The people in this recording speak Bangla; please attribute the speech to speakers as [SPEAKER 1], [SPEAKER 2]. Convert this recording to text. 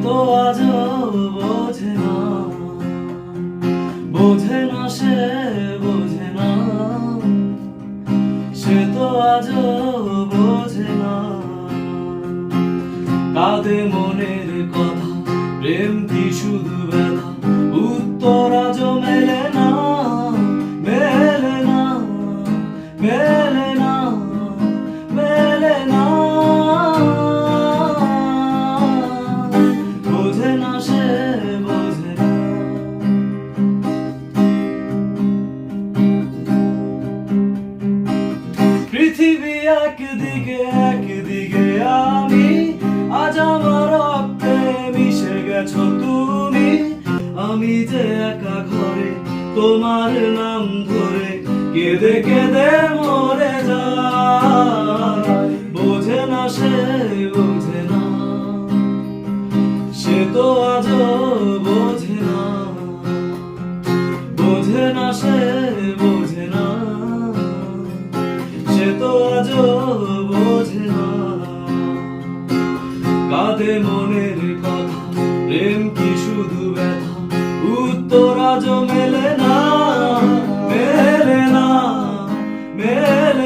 [SPEAKER 1] তো আজও বোঝে না, বোঝে না সে বোঝে না, সে তো আজও বোঝে না। কাঁদে মনের কথা, প্রেম কি শুধু ব্যথা, উত্তর আজও মেলে না, মেলে না, মেলে না, মেলে না। বোঝে না সে বোঝে না। পৃথিবী একদিকে একদিকে আমি, আজ আমার রক্তে মিশে গেছো তুমি। আমি যে একা ঘরে তোমার নাম ধরে কেঁদে কেঁদে মরে যাই। বোঝে না সে বোঝে না, সে তো আজও বোঝে না, বোঝে না সে বোঝে না, সে তো আজও বোঝে না। কাঁদে মনের কথা, প্রেম কি শুধু ব্যথা, উত্তর আজও মেলে না, মেলে না, মেলে